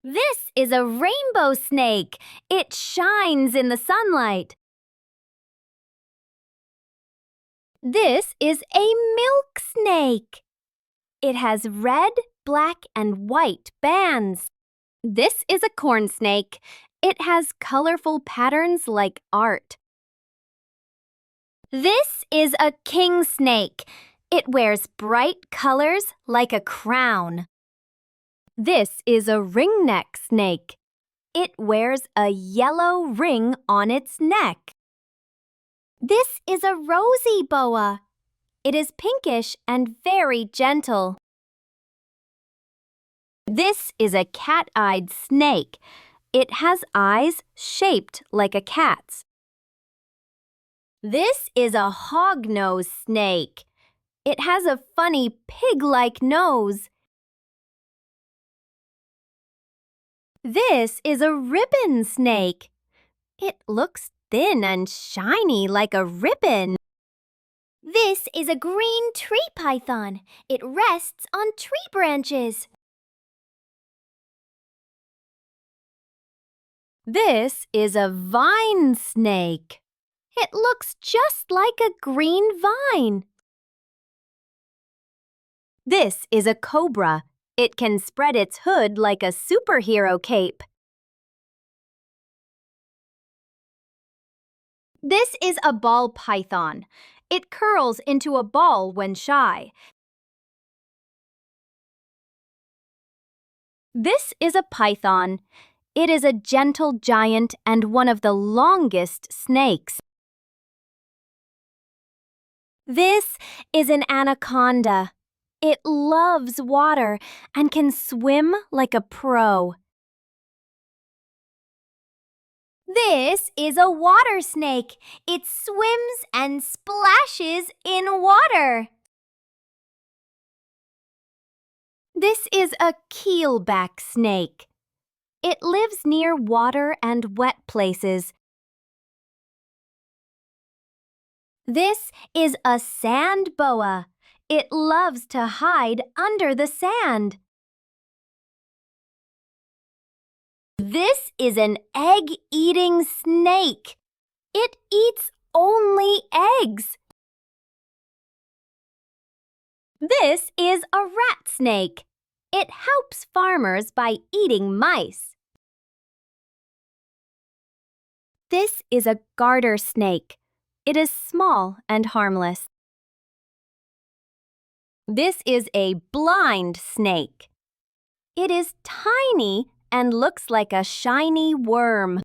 This is a rainbow snake. It shines in the sunlight. This is a milk snake. It has red, black, and white bands. This is a corn snake. It has colorful patterns like art. This is a king snake. It wears bright colors like a crown. This is a ringneck snake. It wears a yellow ring on its neck. This is a rosy boa. It is pinkish and very gentle. This is a cat-eyed snake. It has eyes shaped like a cat's. This is a hognose snake. It has a funny pig-like nose. This is a ribbon snake. It looks thin and shiny like a ribbon. This is a green tree python. It rests on tree branches. This is a vine snake. It looks just like a green vine. This is a cobra. It can spread its hood like a superhero cape. This is a ball python. It curls into a ball when shy. This is a python. It is a gentle giant and one of the longest snakes. This is an anaconda. It loves water and can swim like a pro. This is a water snake. It swims and splashes in water. This is a keelback snake. It lives near water and wet places. This is a sand boa. It loves to hide under the sand. This is an egg-eating snake. It eats only eggs. This is a rat snake. It helps farmers by eating mice. This is a garter snake. It is small and harmless. This is a blind snake. It is tiny and looks like a shiny worm.